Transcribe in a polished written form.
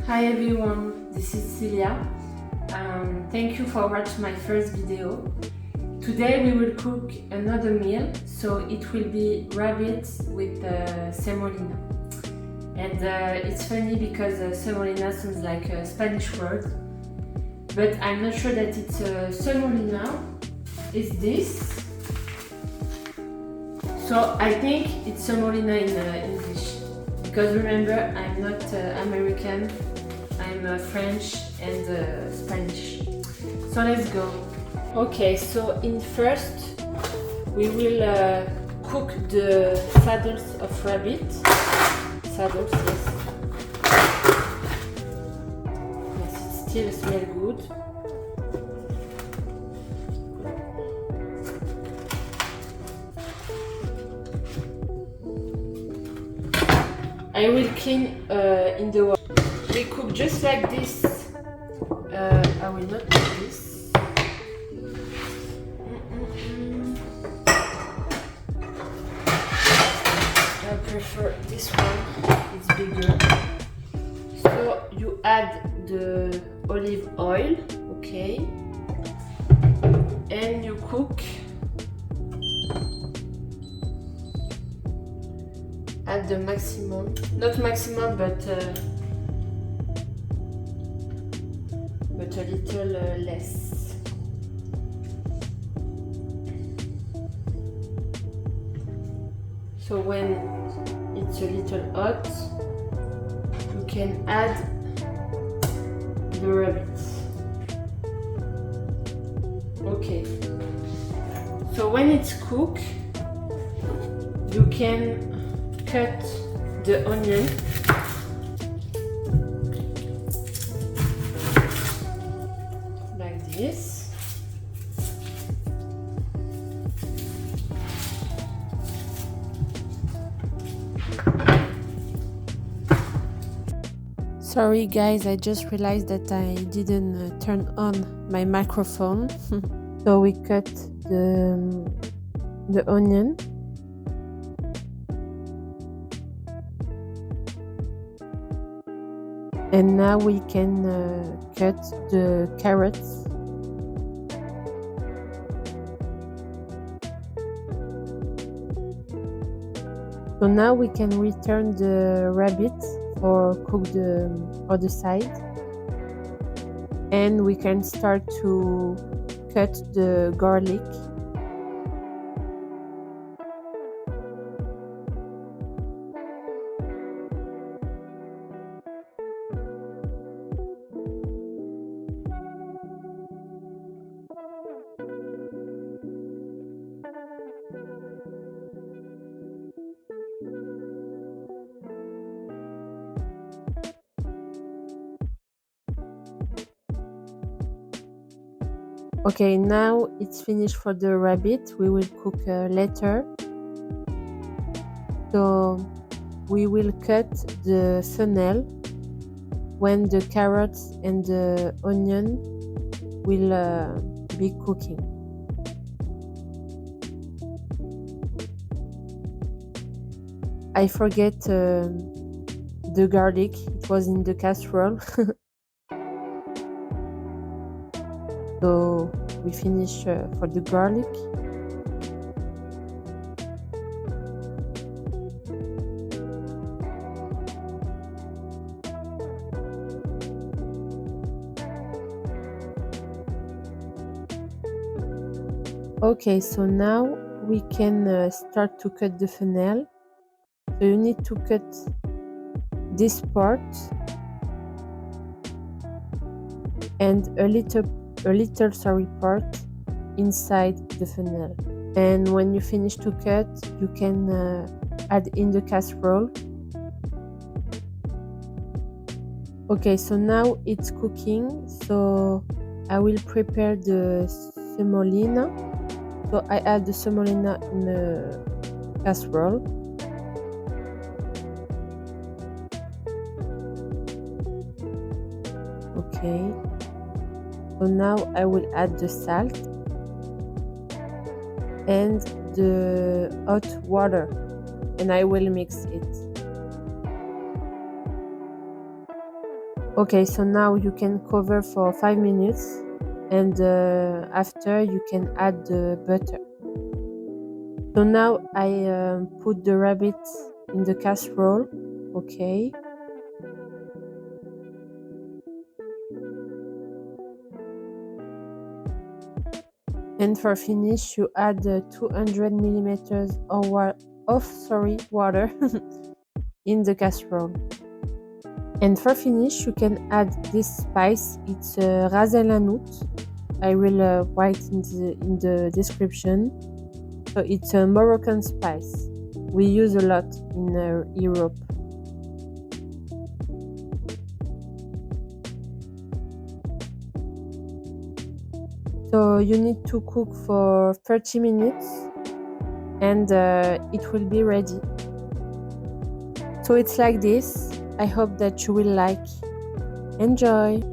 Hi everyone, this is Celia. Thank you for watching my first video. Today we will cook another meal, so it will be rabbit with semolina. And it's funny because semolina sounds like a Spanish word, but I'm not sure that it's semolina. Is this? So I think it's semolina in English, because remember, I'm not American, I'm French and Spanish. So let's go. Okay, so first we will cook the saddles of rabbit. Saddles, yes. Yes, it still smells good. I will clean in the water. We cook just like this. I will not do this. I prefer this one, it's bigger. So you add the olive oil, okay, and you cook at the maximum, not maximum, but a little less. So when it's a little hot, you can add the rabbit. Okay. So when it's cooked, you can cut the onion. Like this. Sorry guys, I just realized that I didn't turn on my microphone. So we cut the onion. And now we can cut the carrots. So now we can return the rabbit or cook the other side. And we can start to cut the garlic. Okay, now it's finished for the rabbit. We will cook later. So we will cut the fennel when the carrots and the onion will be cooking. I forget the garlic. It was in the casserole. So we finish for the garlic. Okay, so now we can start to cut the fennel. So you need to cut this part and a little part inside the fennel. And when you finish to cut, you can add in the casserole. Okay, so now it's cooking. So I will prepare the semolina. So I add the semolina in the casserole. Okay. So now I will add the salt and the hot water, and I will mix it. Okay, so now you can cover for 5 minutes, and after you can add the butter. So now I put the rabbit in the casserole. Okay. And for finish, you add 200 millimeters of water in the casserole. And for finish, you can add this spice. It's ras el hanout. I will write in the description. So it's a Moroccan spice. We use a lot in Europe. So you need to cook for 30 minutes and it will be ready. So it's like this. I hope that you will like. Enjoy!